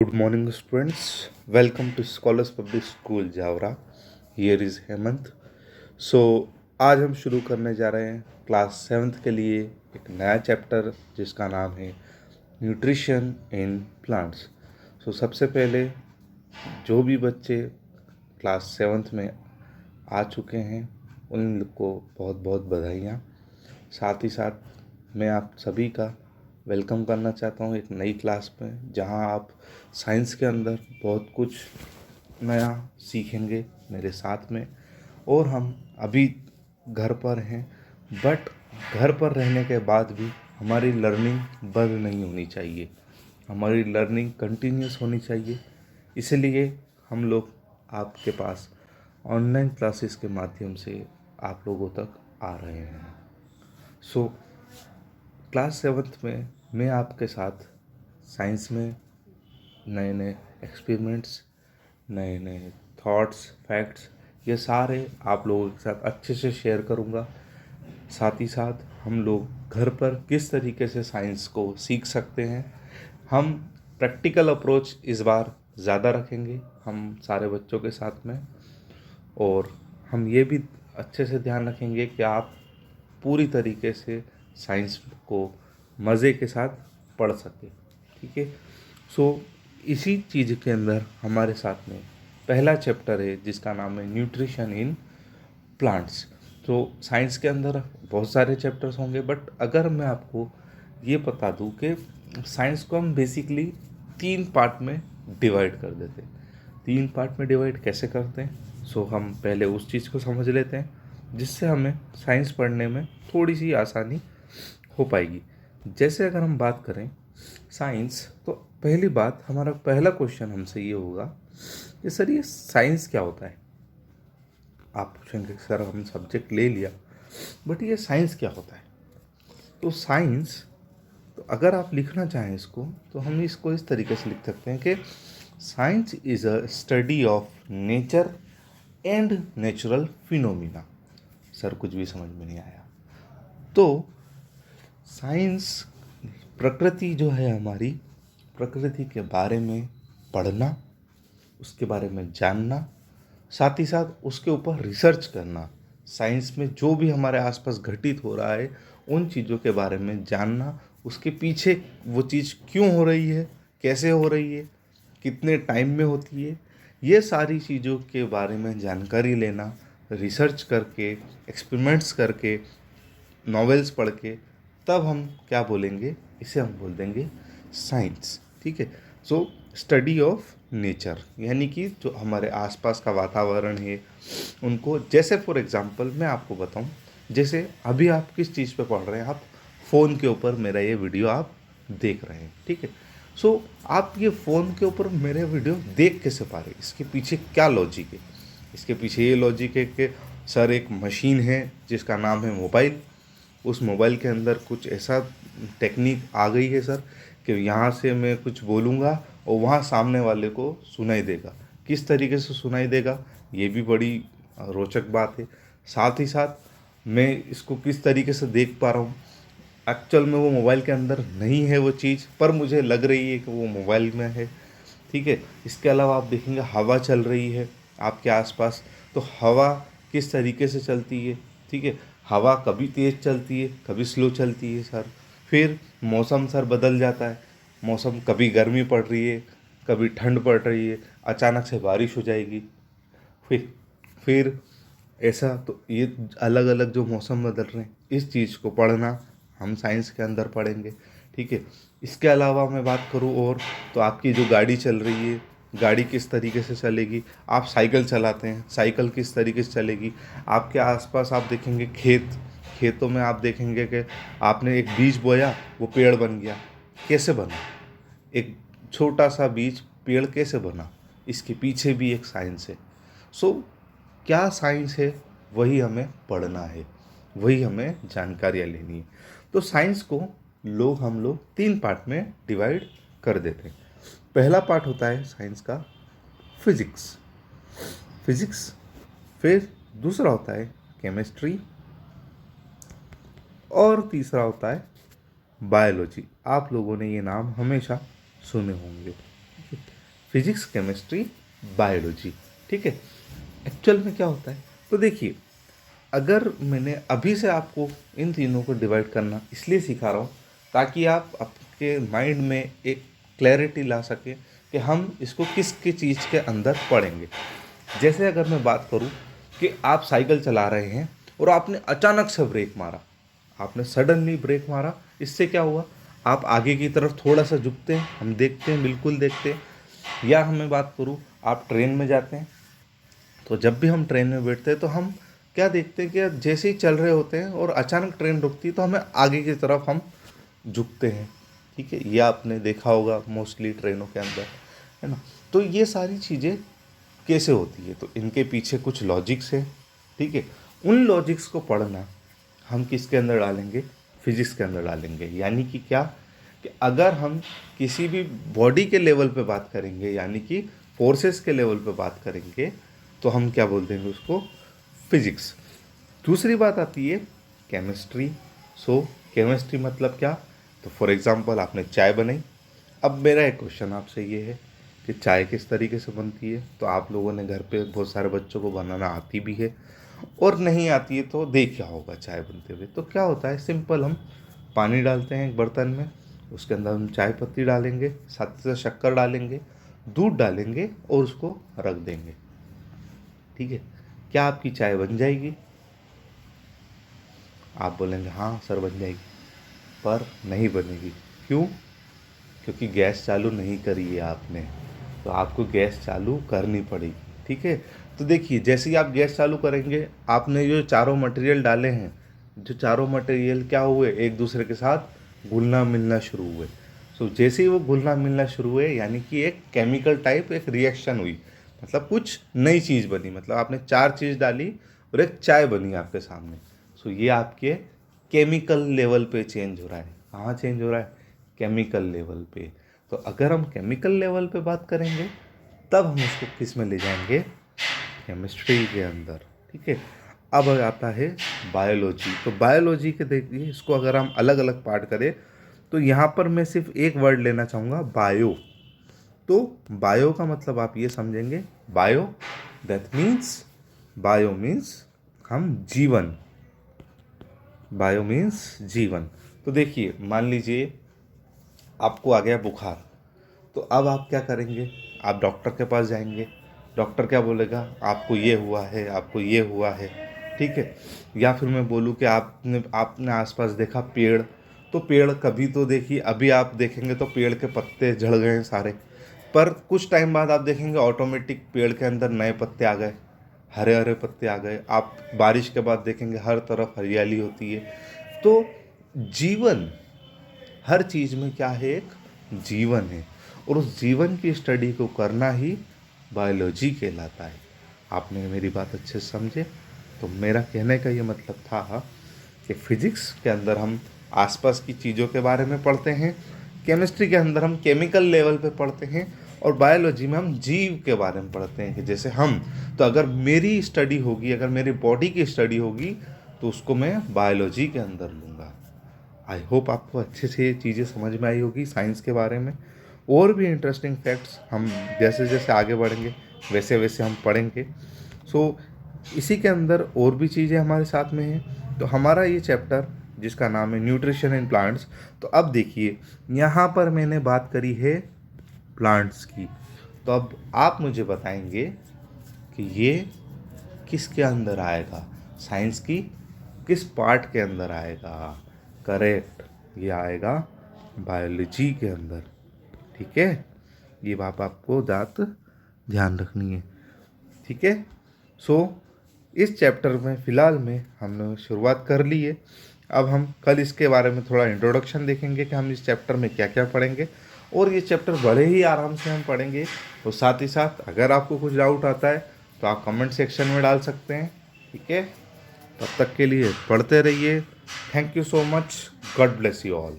Good morning, students. Welcome to Scholars Public School Jaora. Here is Hemant. So आज हम शुरू करने जा रहे हैं क्लास 7th के लिए एक नया चैप्टर जिसका नाम है न्यूट्रिशन इन प्लांट्स. सबसे पहले जो भी बच्चे क्लास 7th में आ चुके हैं उन लोग को बहुत बहुत बधाइयाँ. साथ ही साथ मैं आप सभी का वेलकम करना चाहता हूँ एक नई क्लास में जहाँ आप साइंस के अंदर बहुत कुछ नया सीखेंगे मेरे साथ में. और हम अभी घर पर हैं, बट घर पर रहने के बाद भी हमारी लर्निंग बंद नहीं होनी चाहिए, हमारी लर्निंग कंटिन्यूस होनी चाहिए. इसलिए हम लोग आपके पास ऑनलाइन क्लासेस के माध्यम से आप लोगों तक आ रहे हैं. क्लास 7th में मैं आपके साथ साइंस में नए नए एक्सपेरिमेंट्स, नए नए थॉट्स, फैक्ट्स, ये सारे आप लोगों के साथ अच्छे से शेयर करूँगा. साथ ही साथ हम लोग घर पर किस तरीके से साइंस को सीख सकते हैं, हम प्रैक्टिकल अप्रोच इस बार ज़्यादा रखेंगे हम सारे बच्चों के साथ में. और हम ये भी अच्छे से ध्यान रखेंगे कि आप पूरी तरीके से साइंस को मज़े के साथ पढ़ सके. ठीक है. इसी चीज़ के अंदर हमारे साथ में पहला चैप्टर है जिसका नाम है न्यूट्रिशन इन प्लांट्स. साइंस के अंदर बहुत सारे चैप्टर्स होंगे, बट अगर मैं आपको ये बता दूं कि साइंस को हम बेसिकली 3 पार्ट में डिवाइड कर देते हैं. 3 पार्ट में डिवाइड कैसे करते हैं, हम पहले उस चीज़ को समझ लेते हैं जिससे हमें साइंस पढ़ने में थोड़ी सी आसानी हो पाएगी. जैसे अगर हम बात करें साइंस, तो पहली बात, हमारा पहला क्वेश्चन हमसे ये होगा कि सर ये साइंस क्या होता है. आप पूछेंगे सर हम सब्जेक्ट ले लिया, बट ये साइंस क्या होता है. तो साइंस, तो अगर आप लिखना चाहें इसको, तो हम इसको इस तरीके से लिख सकते हैं कि science is a study of nature and natural phenomena. Sir कुछ भी समझ में नहीं आया. तो साइंस प्रकृति जो है हमारी, प्रकृति के बारे में पढ़ना, उसके बारे में जानना, साथ ही साथ उसके ऊपर रिसर्च करना. साइंस में जो भी हमारे आसपास घटित हो रहा है उन चीज़ों के बारे में जानना, उसके पीछे वो चीज़ क्यों हो रही है, कैसे हो रही है, कितने टाइम में होती है, ये सारी चीज़ों के बारे में जानकारी लेना, रिसर्च करके, एक्सपेरिमेंट्स करके, नॉवेल्स पढ़ के, तब हम क्या बोलेंगे, इसे हम बोल देंगे साइंस. ठीक है. स्टडी ऑफ नेचर, यानी कि जो हमारे आसपास का वातावरण है उनको, जैसे फॉर एग्जांपल मैं आपको बताऊं, जैसे अभी आप किस चीज़ पे पढ़ रहे हैं, आप फ़ोन के ऊपर मेरा ये वीडियो आप देख रहे हैं. ठीक है. आप ये फ़ोन के ऊपर मेरे वीडियो देख कैसे पा रहे हैं, इसके पीछे क्या लॉजिक है. इसके पीछे ये लॉजिक है कि सर एक मशीन है जिसका नाम है मोबाइल, उस मोबाइल के अंदर कुछ ऐसा टेक्निक आ गई है सर कि यहाँ से मैं कुछ बोलूँगा और वहाँ सामने वाले को सुनाई देगा. किस तरीके से सुनाई देगा, ये भी बड़ी रोचक बात है. साथ ही साथ मैं इसको किस तरीके से देख पा रहा हूँ, एक्चुअल में वो मोबाइल के अंदर नहीं है वो चीज़, पर मुझे लग रही है कि वो मोबाइल में है. ठीक है. इसके अलावा आप देखेंगे हवा चल रही है आपके आसपास, तो हवा किस तरीके से चलती है. ठीक है. हवा कभी तेज़ चलती है, कभी स्लो चलती है सर. फिर मौसम सर बदल जाता है, मौसम कभी गर्मी पड़ रही है, कभी ठंड पड़ रही है, अचानक से बारिश हो जाएगी. फिर ऐसा, तो ये अलग अलग जो मौसम बदल रहे हैं, इस चीज़ को पढ़ना हम साइंस के अंदर पढ़ेंगे. ठीक है. इसके अलावा मैं बात करूँ और, तो आपकी जो गाड़ी चल रही है, गाड़ी किस तरीके से चलेगी. आप साइकिल चलाते हैं, साइकिल किस तरीके से चलेगी. आपके आसपास आप देखेंगे खेतों में आप देखेंगे कि आपने एक बीज बोया, वो पेड़ बन गया. कैसे बना, एक छोटा सा बीज पेड़ कैसे बना, इसके पीछे भी एक साइंस है. क्या साइंस है, वही हमें पढ़ना है, वही हमें जानकारियाँ लेनी है. तो साइंस को हम लोग 3 पार्ट में डिवाइड कर देते हैं. पहला पार्ट होता है साइंस का फिजिक्स. फिर दूसरा होता है केमिस्ट्री, और तीसरा होता है बायोलॉजी. आप लोगों ने ये नाम हमेशा सुने होंगे. Physics, chemistry, biology. ठीक है, एक्चुअल में क्या होता है, तो देखिए अगर मैंने अभी से आपको इन तीनों को डिवाइड करना इसलिए सिखा रहा हूँ ताकि आप आपके माइंड में एक क्लैरिटी ला सकें कि हम इसको किस किस चीज़ के अंदर पढ़ेंगे। जैसे अगर मैं बात करूँ कि आप साइकिल चला रहे हैं और आपने अचानक से ब्रेक मारा, आपने सडनली ब्रेक मारा, इससे क्या हुआ, आप आगे की तरफ थोड़ा सा झुकते हैं, हम देखते हैं, बिल्कुल देखते हैं। या हमें बात करूँ, आप ट्रेन में जाते हैं, तो जब भी हम ट्रेन में बैठते हैं तो हम क्या देखते हैं कि जैसे ही चल रहे होते हैं और अचानक ट्रेन रुकती है तो हमें आगे की तरफ हम झुकते हैं। ठीक है, ये आपने देखा होगा मोस्टली ट्रेनों के अंदर, है ना। तो ये सारी चीज़ें कैसे होती है, तो इनके पीछे कुछ लॉजिक्स है। ठीक है, उन लॉजिक्स को पढ़ना हम किसके अंदर डालेंगे, फिजिक्स के अंदर डालेंगे। यानी कि क्या, कि अगर हम किसी भी बॉडी के लेवल पे बात करेंगे, यानी कि फोर्सेस के लेवल पे बात करेंगे, तो हम क्या बोल देंगे उसको, फिजिक्स। दूसरी बात आती है केमिस्ट्री। सो केमिस्ट्री मतलब क्या, तो फॉर एग्जांपल आपने चाय बनाई। अब मेरा एक क्वेश्चन आपसे ये है कि चाय किस तरीके से बनती है, तो आप लोगों ने घर पे बहुत सारे बच्चों को बनाना आती भी है, और नहीं आती है तो देखा होगा चाय बनते हुए। तो क्या होता है, सिंपल, हम पानी डालते हैं एक बर्तन में, उसके अंदर हम चाय पत्ती डालेंगे, साथ ही साथ शक्कर डालेंगे, दूध डालेंगे और उसको रख देंगे। ठीक है, क्या आपकी चाय बन जाएगी? आप बोलेंगे हाँ सर बन जाएगी, पर नहीं बनेगी। क्यों? क्योंकि गैस चालू नहीं करी है आपने, तो आपको गैस चालू करनी पड़ेगी। ठीक है, तो देखिए जैसे ही आप गैस चालू करेंगे, आपने जो चारों मटेरियल डाले हैं, जो चारों मटेरियल क्या हुए, एक दूसरे के साथ घुलना मिलना शुरू हुए। सो जैसे ही वो घुलना मिलना शुरू हुए, यानी कि एक केमिकल टाइप एक रिएक्शन हुई, मतलब कुछ नई चीज़ बनी, मतलब आपने चार चीज़ डाली और एक चाय बनी आपके सामने। सो ये आपके केमिकल लेवल पे चेंज हो रहा है। कहाँ चेंज हो रहा है? केमिकल लेवल पे। तो अगर हम केमिकल लेवल पे बात करेंगे, तब हम इसको किस में ले जाएंगे, केमिस्ट्री के अंदर। ठीक है, अब आता है बायोलॉजी। तो बायोलॉजी के देखिए, इसको अगर हम अलग अलग पार्ट करें, तो यहाँ पर मैं सिर्फ एक वर्ड लेना चाहूँगा, बायो। तो बायो का मतलब आप ये समझेंगे, bio that means, bio means हम जीवन, बायो मीन्स जीवन। तो देखिए मान लीजिए आपको आ गया बुखार, तो अब आप क्या करेंगे, आप डॉक्टर के पास जाएंगे। डॉक्टर क्या बोलेगा, आपको ये हुआ है, आपको ये हुआ है। ठीक है, या फिर मैं बोलूँ कि आपने आपने आसपास देखा पेड़, तो पेड़ कभी तो देखिए, अभी आप देखेंगे तो पेड़ के पत्ते झड़ गए हैं सारे, पर कुछ टाइम बाद आप देखेंगे ऑटोमेटिक पेड़ के अंदर नए पत्ते आ गए, हरे हरे पत्ते आ गए। आप बारिश के बाद देखेंगे हर तरफ हरियाली होती है। तो जीवन, हर चीज़ में क्या है, एक जीवन है, और उस जीवन की स्टडी को करना ही बायोलॉजी कहलाता है। आपने मेरी बात अच्छे से समझे? तो मेरा कहने का ये मतलब था कि फिजिक्स के अंदर हम आसपास की चीज़ों के बारे में पढ़ते हैं, केमिस्ट्री के अंदर हम केमिकल लेवल पे पढ़ते हैं, और बायोलॉजी में हम जीव के बारे में पढ़ते हैं कि जैसे हम, तो अगर मेरी स्टडी होगी, अगर मेरी बॉडी की स्टडी होगी, तो उसको मैं बायोलॉजी के अंदर लूँगा। आई होप आपको अच्छे से ये चीज़ें समझ में आई होगी साइंस के बारे में। और भी इंटरेस्टिंग फैक्ट्स हम जैसे जैसे आगे बढ़ेंगे वैसे वैसे हम पढ़ेंगे। सो इसी के अंदर और भी चीज़ें हमारे साथ में हैं। तो हमारा ये चैप्टर जिसका नाम है न्यूट्रिशन इन प्लांट्स, तो अब देखिए यहाँ पर मैंने बात करी है प्लांट्स की। तो अब आप मुझे बताएंगे कि ये किसके अंदर आएगा, साइंस की किस पार्ट के अंदर आएगा? करेक्ट, ये आएगा बायोलॉजी के अंदर। ठीक है, ये बात आपको ध्यान रखनी है। ठीक है, सो इस चैप्टर में फ़िलहाल में हमने शुरुआत कर ली है। अब हम कल इसके बारे में थोड़ा इंट्रोडक्शन देखेंगे कि हम इस चैप्टर में क्या क्या पढ़ेंगे, और ये चैप्टर बड़े ही आराम से हम पढ़ेंगे। और साथ ही साथ अगर आपको कुछ डाउट आता है तो आप कमेंट सेक्शन में डाल सकते हैं। ठीक है, तब तक के लिए पढ़ते रहिए। Thank you so much, God bless you all.